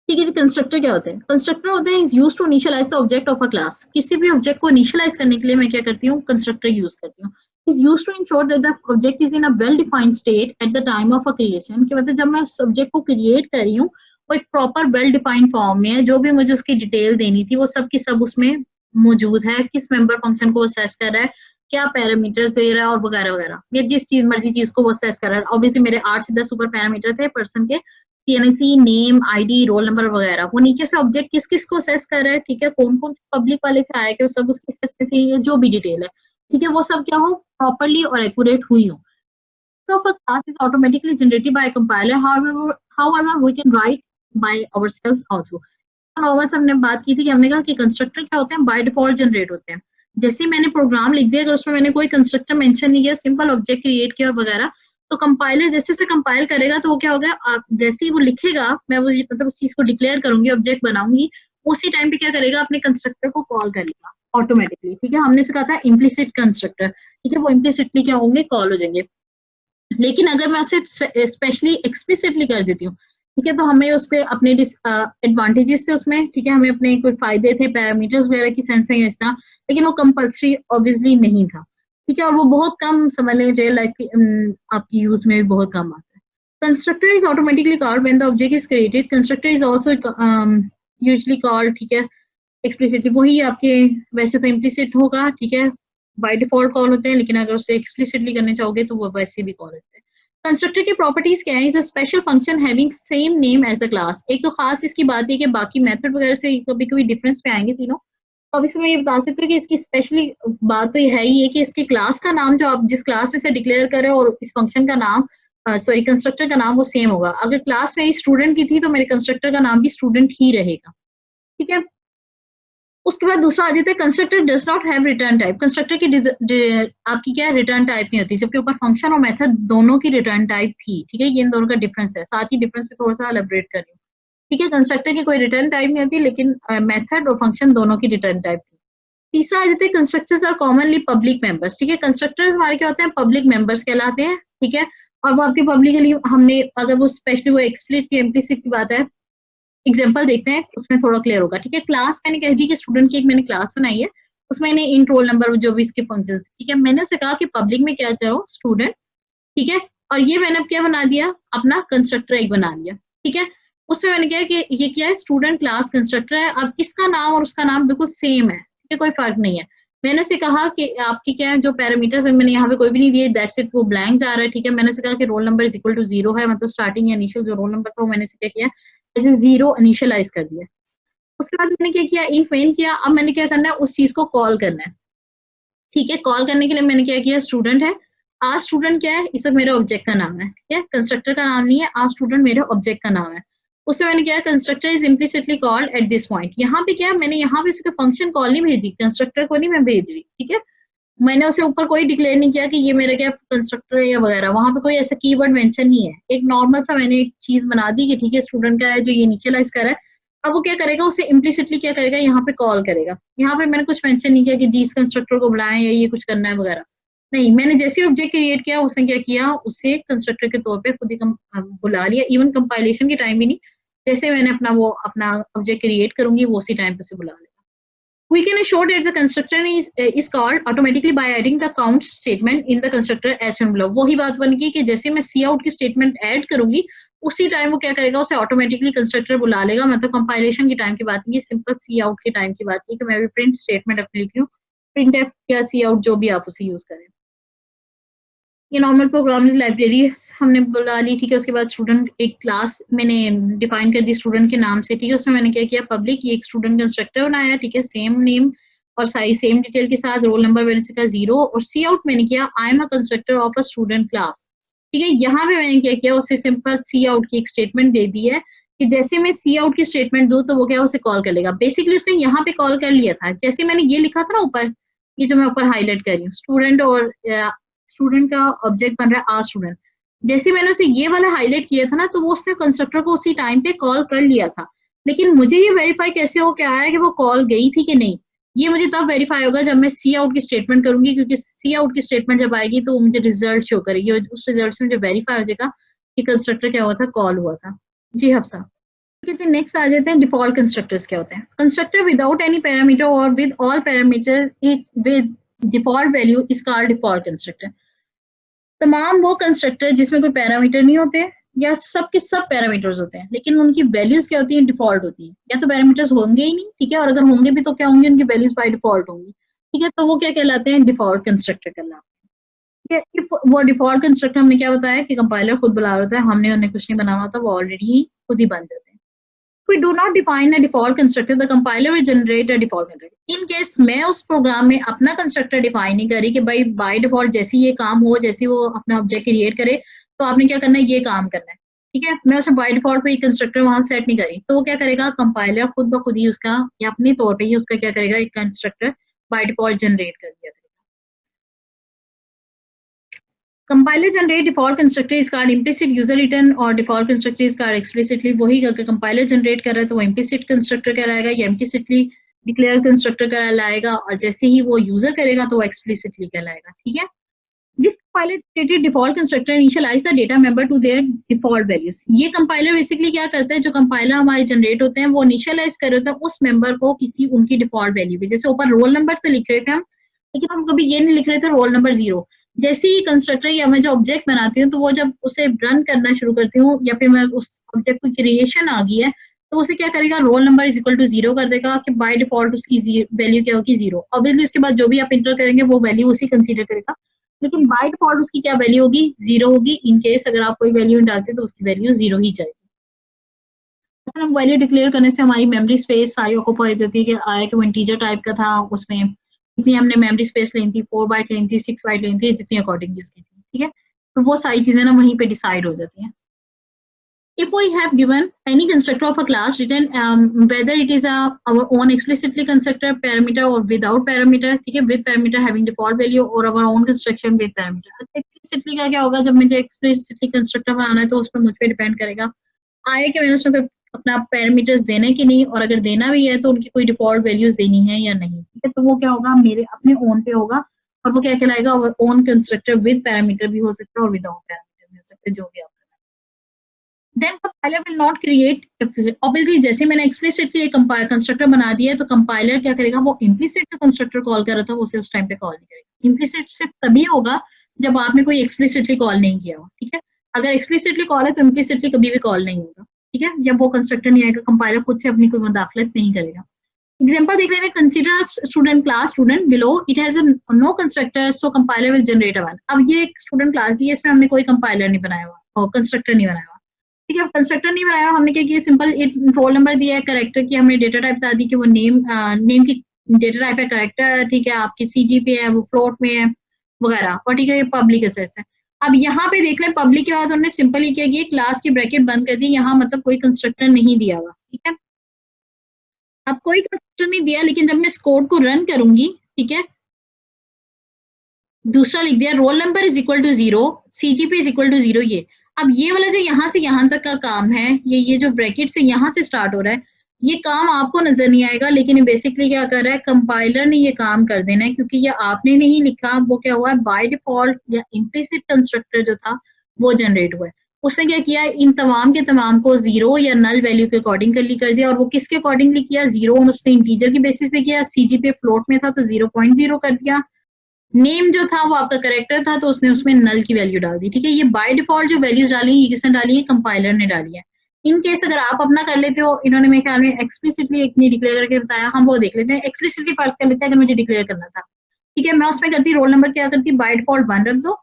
ठीक है जी, कंस्ट्रक्टर क्या होते हैं? कंस्ट्रक्टर होते हैं is used to initialize the object of a class. किसी भी ऑब्जेक्ट को इनिशियलाइज करने के लिए मैं क्या करती हूँ? कंस्ट्रक्टर यूज करती हूँ। Is used to ensure that the object is in a well defined state at the time of a creation. कि मतलब जब मैं उस ऑब्जेक्ट को क्रिएट कर रही हूँ वो एक प्रॉपर वेल डिफाइंड फॉर्म में है, जो भी मुझे उसकी डिटेल देनी थी वो सब की सब उसमें मौजूद है। किस मेंबर फंक्शन को असेस कर रहा है, क्या पैरामीटर्स दे रहा है और वगैरह वगैरह, या जिस चीज मर्जी चीज को वो असेस कर रहा है। ऑब्वियसली मेरे 8 से 10 सुपर पैरामीटर थे पर्सन के, CNC, name, ID, roll number वगैरह। वो नीचे से ऑब्जेक्ट किस किस को असेस कर रहा है, ठीक है, कौन कौन से पब्लिक वाले थे आए के सब उसकी स्पेसिफिक जो भी डिटेल है, ठीक है, वो सब क्या हो प्रॉपरली और एक्यूरेट हुई हो। So a class is automatically generated by a compiler. However, we can write by ourselves also. Normal हमने बात की थी कि हमने कहा कि कंस्ट्रक्टर क्या होते हैं, बाय डिफॉल्ट जनरेट होते हैं। जैसे ही मैंने प्रोग्राम लिख दिया, अगर उसमें मैंने कोई कंस्ट्रक्टर मेंशन नहीं किया, सिंपल ऑब्जेक्ट क्रिएट किया वगैरह, तो कंपाइलर जैसे उसे कंपाइल करेगा तो वो क्या होगा, आप जैसे ही वो लिखेगा मैं वो मतलब उस चीज को डिक्लेयर करूंगी, ऑब्जेक्ट बनाऊंगी, उसी टाइम पे क्या करेगा, अपने कंस्ट्रक्टर को कॉल करेगा ऑटोमेटिकली। ठीक है, हमने सिखा था इम्प्लिसिट कंस्ट्रक्टर, ठीक है, वो इम्प्लिसिटली क्या होंगे, कॉल हो जाएंगे। लेकिन अगर मैं उसे स्पेशली एक्सप्लिसिटली कर देती हूँ, ठीक है, तो हमें उसके अपने एडवांटेजेस थे उसमें, ठीक है, हमें अपने कोई फायदे थे, पैरामीटर्स वगैरह की सेंस में इस तरह, लेकिन वो कंपल्सरी ऑब्वियसली नहीं था। ठीक है, और वो बहुत कम समझ लें रियल लाइफ की आपकी यूज में भी बहुत कम आता है। Constructor is automatically called when the object is created. Constructor is also usually called, ठीक है, एक्सप्लिसिटली। वही आपके वैसे तो इम्प्लिसिट होगा, ठीक है, बाय डिफॉल्ट कॉल होते हैं, लेकिन अगर उसे एक्सप्लिसिटली करने चाहोगे तो वो वैसे भी कॉल होते हैं। कंस्ट्रक्टर की प्रॉपर्टीज क्या है? Is a special function having same name as the class. एक तो खास इसकी बात है कि बाकी मेथड वगैरह से कभी कभी डिफरेंस पे आएंगे तीनों, तो अब इसमें मैं ये बता सकती हूँ कि इसकी स्पेशली बात तो है ही है कि इसकी क्लास का नाम जो आप जिस क्लास में से डिक्लेयर करें और इस फंक्शन का नाम, सॉरी कंस्ट्रक्टर का नाम वो सेम होगा। अगर क्लास मेरी स्टूडेंट की थी तो मेरे कंस्ट्रक्टर का नाम भी स्टूडेंट ही रहेगा। ठीक है, उसके बाद दूसरा आ जाता है constructor does not have return type. Constructor की आपकी क्या रिटर्न टाइप नहीं होती, जबकि ऊपर फंक्शन और मेथड दोनों की रिटर्न टाइप थी। ठीक है, ये इन दोनों का डिफरेंस है, साथ ही डिफरेंस पे थोड़ा सा एलैबोरेट कर रही हूँ। ठीक है, कंस्ट्रक्टर की कोई रिटर्न टाइप नहीं होती, लेकिन मेथड और फंक्शन दोनों की रिटर्न टाइप थी। तीसरा आ जाता है constructors are commonly public members. ठीक है, कंस्ट्रक्टर्स हमारे क्या होते हैं, पब्लिक मेंबर्स कहलाते हैं। ठीक है, और वो आपके पब्लिकली हमने अगर वो स्पेशली वो एक्सप्लिसिट की इम्प्लिसिट की बात है, एग्जाम्पल देखते हैं उसमें थोड़ा क्लियर होगा। ठीक है, क्लास मैंने कह दी कि स्टूडेंट की एक मैंने क्लास बनाई है, उसमें मैंने इन रोल नंबर जो भी इसके फंक्शन, ठीक है, मैंने उसे कहा कि पब्लिक में क्या करो स्टूडेंट। ठीक है, और ये मैंने अब क्या बना दिया, अपना कंस्ट्रक्टर एक बना लिया। ठीक है, उसमें मैंने क्या कि ये क्या है, स्टूडेंट क्लास कंस्ट्रक्टर है। अब इसका नाम और उसका नाम बिल्कुल सेम है, ठीक है, कोई फर्क नहीं है। मैंने उसे कहा कि आपकी क्या है जो पैरामीटर्स है, मैंने यहाँ पे कोई भी नहीं दिए, दैट्स इट, वो ब्लैंक जा रहा है। ठीक है, मैंने उसे कहा कि roll number is equal to 0 है, मतलब स्टार्टिंग या इनिशियल जो रोल नंबर था वो मैंने उसे क्या किया, जैसे 0 इनिशियलाइज कर दिया। उसके बाद मैंने क्या किया, इफ मेन किया। अब मैंने क्या करना है, उस चीज को कॉल करना है। ठीक है, कॉल करने के लिए मैंने क्या किया, स्टूडेंट है, आज स्टूडेंट क्या है, इस मेरे ऑब्जेक्ट का नाम है। ठीक है, कंस्ट्रक्टर का नाम नहीं है, आज स्टूडेंट मेरे ऑब्जेक्ट का नाम है। उससे मैंने क्या, constructor is implicitly called at this point. यहाँ पे क्या, मैंने यहाँ पे उसके फंक्शन कॉल नहीं भेजी, कंस्ट्रक्टर को नहीं मैं भेज रही। ठीक है, मैंने उसे ऊपर कोई डिक्लेयर नहीं किया कि ये मेरा क्या कंस्ट्रक्टर है या वगैरह, वहां पे कोई ऐसा कीवर्ड मेंशन नहीं है। एक नॉर्मल सा मैंने एक चीज बना दी कि ठीक है स्टूडेंट का है जो ये इनिशियलाइज कर रहा है। अब वो क्या करेगा, उसे इम्प्लिसिटली क्या करेगा, यहाँ पे कॉल करेगा। यहाँ पे मैंने कुछ मेंशन नहीं किया कि जी इस कंस्ट्रक्टर को बुलाएं या ये कुछ करना है वगैरह, नहीं, मैंने जैसे ही ऑब्जेक्ट क्रिएट किया उसने क्या किया, उसे कंस्ट्रक्टर के तौर पे खुद ही बुला लिया। इवन कंपाइलेशन के टाइम भी नहीं, जैसे मैंने अपना ऑब्जेक्ट क्रिएट करूंगी वो उसी टाइम पे उसे बुला लेगा। We can assure that the constructor is called automatically by adding the count statement in the constructor as shown below। वही बात बन गई कि जैसे मैं सी आउट की स्टेटमेंट ऐड करूंगी उसी टाइम वो क्या करेगा, उसे ऑटोमेटिकली कंस्ट्रक्टर बुला लेगा। मतलब कंपाइलेशन की टाइम की बात नहीं है, सिंपल सी आउट के टाइम की बात है कि मैं भी प्रिंट स्टेटमेंट अपनी लिख रही हूँ, प्रिंट एफ या सी आउट जो भी आप उसे यूज करें। ये नॉर्मल प्रोग्रामिंग लाइब्रेरी हमने बुला ली। ठीक है, उसके बाद स्टूडेंट एक क्लास मैंने डिफाइन कर दी स्टूडेंट के नाम से। ठीक है, उसमें मैंने क्या किया, पब्लिक, ये एक स्टूडेंट कंस्ट्रक्टर बनाया। ठीक है, सेम नेम और साइज सेम डिटेल के साथ, रोल नंबर मैंने कहा 0, और सी आउट मैंने किया I am a constructor of a student class. ठीक है, यहाँ पे मैंने क्या किया, उसे सिंपल सी आउट की एक स्टेटमेंट दे दी है कि जैसे मैं सी आउट की स्टेटमेंट दूं तो वो क्या उसे कॉल कर लेगा। बेसिकली उसने यहाँ पे कॉल कर लिया था, जैसे मैंने ये लिखा था ना ऊपर, ये जो मैं ऊपर हाईलाइट कर रही हूँ, स्टूडेंट और स्टूडेंट का ऑब्जेक्ट बन रहा है आज स्टूडेंट। जैसे मैंने उसे ये वाला हाईलाइट किया था ना, तो वो उसने कंस्ट्रक्टर को उसी टाइम पे कॉल कर लिया था। लेकिन मुझे ये वेरीफाई कैसे हो क्या है कि वो कॉल गई थी कि नहीं, ये मुझे तब वेरीफाई होगा जब मैं सी आउट की स्टेटमेंट करूंगी, क्योंकि सी आउट की स्टेटमेंट जब आएगी तो मुझे रिजल्ट शो करेगी और उस रिजल्ट से मुझे वेरीफाई हो जाएगा कि कंस्ट्रक्टर क्या हुआ था, कॉल हुआ था। जी हफ्सा। नेक्स्ट आ जाते हैं डिफॉल्ट कंस्ट्रक्टर्स क्या होते हैं। कंस्ट्रक्टर विदाउट एनी पैरामीटर और with all parameter it's with default value is called default constructor. तमाम वो कंस्ट्रक्टर जिसमें कोई पैरामीटर नहीं होते या सब के सब पैरामीटर्स होते हैं लेकिन उनकी वैल्यूज क्या होती हैं, डिफॉल्ट होती है। या तो पैरामीटर्स होंगे ही नहीं, ठीक है, और अगर होंगे भी तो क्या होंगे, उनकी वैल्यूज बाय डिफॉल्ट होंगी, ठीक है, तो वो क्या कहलाते हैं, डिफॉल्ट कंस्ट्रक्टर कहलाते हैं। ठीक है, वो डिफॉल्ट कंस्ट्रक्टर हमने क्या बताया कि कंपाइलर खुद बुला रहा होता है, हमने उन्हें कुछ नहीं बनाना होता, वो ऑलरेडी खुद ही बन जाते हैं। We do not define a default constructor, the compiler will generate a default constructor. In case मैं उस प्रोग्राम में अपना कंस्ट्रक्टर डिफाइन नहीं करी कि भाई बाय डिफॉल्ट जैसी ये काम हो, जैसी वो अपना ऑब्जेक्ट क्रिएट करे तो आपने क्या करना है, ये काम करना है, ठीक है, मैं उसे बाय डिफॉल्ट कोई कंस्ट्रक्टर वहां सेट नहीं करी, तो वो क्या करेगा, कंपाइलर खुद ब खुद ही उसका या अपने तौर पे ही उसका क्या करेगा, एक कंस्ट्रक्टर बाय डिफॉल्ट जनरेट कर दिया। Compiler generate default constructor is called implicit user return और default constructor is called explicitly। वही अगर compiler generate कर रहा है तो वो implicit constructor कहलाएगा या implicitly declare constructor कहलाएगा, और जैसे ही वो user करेगा तो वो explicitly कहलाएगा, ठीक है। This compiler created default constructor initialize the data member to their default values। ये compiler basically क्या करता है, जो compiler हमारे generate होते हैं वो initialize कर रहे होते हैं उस member को किसी उनकी default value पे। जैसे ऊपर roll number तो लिख रहे थे हम, लेकिन हम कभी ये नहीं लिख रहे थे रोल नंबर 0। जैसे ही कंस्ट्रक्टर या मैं जो ऑब्जेक्ट बनाती हूँ तो वो जब उसे रन करना शुरू करती हूँ या फिर मैं उस ऑब्जेक्ट की क्रिएशन आ गई है तो उसे क्या करेगा, roll number is equal to 0 कर देगा कि बाय डिफॉल्ट उसकी वैल्यू क्या होगी, 0। ऑब्वियसली उसके बाद जो भी आप इंटर करेंगे वो वैल्यू उसी कंसीडर करेगा, लेकिन बाय डिफॉल्ट उसकी क्या वैल्यू होगी, 0 होगी। इन केस अगर आप कोई वैल्यू डालते हैं तो उसकी वैल्यू 0 ही जाएगी। हम वैल्यू डिक्लेयर करने से हमारी मेमोरी स्पेस सारी ऑक्यूपाई हो जाती है कि आया कि वो इंटीजर टाइप का था, उसमें जितनी हमने मेमोरी स्पेस लेनी थी, 4 बाइट लेनी थी, 6 बाइट लेनी थी, जितनी अकॉर्डिंगली उसकी थी, ठीक है, तो वो सारी चीजें ना वहीं पे डिसाइड हो जाती हैं। If we have given any constructor of a class written whether it is our own explicitly constructor parameter or without parameter, ठीक है, with parameter having default value or our own construction with parameter। explicitly का क्या होगा, जब मुझे explicitly constructor बनाना है तो उस पर मुझ पे डिपेंड करेगा आए कि मैंने उसमें कोई अपना पैरामीटर्स देने की नहीं, और अगर देना भी है तो उनकी कोई डिफॉल्ट वैल्यूज देनी है या नहीं, ठीक है, तो वो क्या होगा, मेरे अपने ओन पे होगा, और वो क्या कहलाएगा, और ओन कंस्ट्रक्टर विद पैरामीटर भी हो सकता है और विदाउट पैरामीटर भी हो सकता है, जो भी आप then compiler will not create. Obviously जैसे मैंने एक्सप्लिसिटली एक कंस्ट्रक्टर बना दिया है तो कंपाइलर क्या करेगा, वो इम्प्लिसिट जो कंस्ट्रक्टर कॉल कर रहा था उसे उस टाइम पे कॉल नहीं करेगा। इम्प्लिसिट सिर्फ तभी होगा जब आपने कोई एक्सप्लिसिटली कॉल नहीं किया हो, ठीक है, अगर एक्सप्लिसिटली कॉल है तो इम्प्लिसिटली कभी भी कॉल नहीं होगा, ठीक है, जब वो कंस्ट्रक्टर नहीं आएगा कंपाइलर खुद से अपनी कोई मुदाखलत नहीं करेगा। एग्जांपल देख लेते हैं, consider student class student below it has no constructor so compiler will generate one. अब ये एक स्टूडेंट क्लास दी है, इसमें हमने कोई कंपाइलर नहीं बनाया हुआ और कंस्ट्रक्टर नहीं बनाया हुआ, ठीक है, कंस्ट्रक्टर नहीं बनाया, हमने क्या किया, सिंपल एक रोल नंबर दिया है, करेक्टर की हमने डेटा टाइप बता दी कि वो नेम की डेटा टाइप है करेक्टर, ठीक है, आपकी सीजी पे है, वो फ्लोट में है वगैरह, और ठीक है, ये पब्लिक एसेस है। अब यहाँ पे देख लें पब्लिक के बाद उन्होंने सिंपल ही क्या किया, क्लास की ब्रैकेट बंद कर दी, यहाँ मतलब कोई कंस्ट्रक्टर नहीं दिया हुआ, ठीक है, अब कोई कंस्ट्रक्टर नहीं दिया, लेकिन जब मैं इस कोड को रन करूंगी, ठीक है, दूसरा लिख दिया roll number is equal to 0, CGP is equal to 0, ये अब ये वाला जो यहाँ से यहाँ तक का काम है, ये जो ब्रैकेट से यहाँ से स्टार्ट हो रहा है, ये काम आपको नजर नहीं आएगा, लेकिन बेसिकली क्या कर रहा है, कंपाइलर ने ये काम कर देना है, क्योंकि ये आपने नहीं लिखा, वो क्या हुआ है, बाय डिफॉल्ट या इम्प्लिसिट कंस्ट्रक्टर जो था वो जनरेट हुआ है। उसने क्या किया, इन तमाम के तमाम को 0 या नल वैल्यू के अकॉर्डिंगली कर दिया, और वो किसके अकॉर्डिंगली किया, 0 उसने इंटीजर की बेसिस पे किया, सीजी पे फ्लोट में था तो 0.0 कर दिया, नेम जो था वो आपका करेक्टर था तो उसने उसमें नल की वैल्यू डाल दी, ठीक है, ये बाय डिफॉल्ट जो वैल्यूज डाली है ये किसने डाली है, कंपाइलर ने डाली है। इन केस अगर आप अपना कर लेते हो, इन्होंने मेरे ख्याल में एक्सप्लिसिटली एक नहीं डिक्लेयर करके बताया, हम वो देख लेते हैं, एक्सप्लिसिटली फर्ज कर लेते हैं अगर मुझे डिक्लेयर करना था, ठीक है, मैं उसमें करती रोल नंबर क्या करती, बाय डिफॉल्ट 1 रख दो,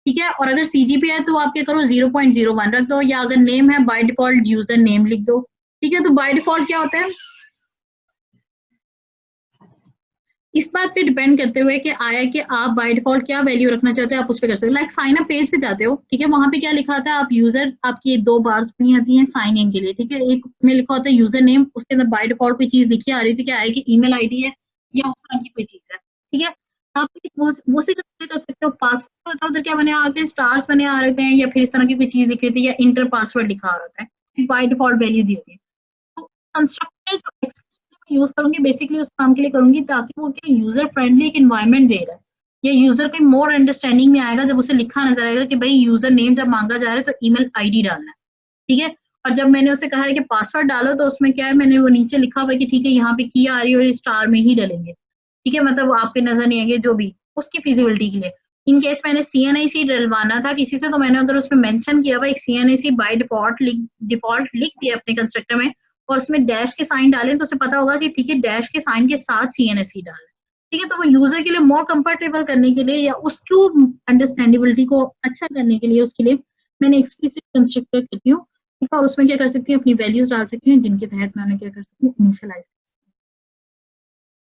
ठीक है, और अगर सीजीपी है तो आप क्या करो 0.01 रख दो, या अगर नेम है बाय डिफॉल्ट यूजर नेम लिख दो, ठीक है, तो बाय डिफॉल्ट क्या होता है, इस बात पे डिपेंड करते हुए कि आया कि आप बाय डिफॉल्ट क्या वैल्यू रखना चाहते हैं, आप उस पे कर सकते हो। लाइक साइन अप पेज पे जाते हो, ठीक है, वहां पे क्या लिखा होता है, आप यूजर, आपकी 2 बार्स बनी आती हैं साइन इन के लिए, ठीक है, एक में लिखा होता है यूजर नेम, उसके अंदर बाय डिफॉल्ट कोई चीज लिखी आ रही थी कि आया कि ईमेल आईडी है या उस तरह की कोई चीज है, ठीक है, आप वो से कर सकते हो। पासवर्ड होता है उधर क्या बने आते हैं, स्टार्स बने आ रहे हैं, या फिर इस तरह की कोई चीज लिख रही थी, या इंटर पासवर्ड लिखा आ रहा है, बाय डिफॉल्ट वैल्यू दी होती है। तो कंस्ट्रक्टर यूज करूंगी बेसिकली उस काम के लिए करूंगी ताकि वो क्या यूजर फ्रेंडली एक एनवायरनमेंट दे रहा है, या यूजर के मोर अंडरस्टैंडिंग में आएगा जब उसे लिखा नजर आएगा कि भाई यूजर नेम जब मांगा जा रहा है तो ईमेल आईडी डालना है, ठीक है, और जब मैंने उसे कहा है कि पासवर्ड डालो तो उसमें क्या है, मैंने वो नीचे लिखा हुआ है कि ठीक है यहाँ पे की आ रही है और स्टार में ही डालेंगे, ठीक है, मतलब आपके नजर नहीं आएंगे जो भी, उसकी फिजिबिलिटी के लिए। इन केस मैंने CNIC डलवाना था किसी से, तो मैंने अगर उसमें मेंशन किया हुआ एक CNIC बाय डिफॉल्ट लिख दिया अपने कंस्ट्रक्टर में और उसमें डैश के साइन डालें, तो उसे पता होगा कि ठीक है डैश के साइन के साथ CNIC डालें, ठीक है। तो वो यूजर के लिए मोर कंफर्टेबल करने के लिए या उसको अंडरस्टैंडेबिलिटी को अच्छा करने के लिए उसके लिए मैंने एक्सप्लिसिट कंस्ट्रक्टर करती हूँ, ठीक है। और उसमें क्या कर सकती हूँ, अपनी वैल्यूज डाल सकती हूँ जिनके तहत मैं उन्हें क्या कर सकती हूँ, इनिशियलाइज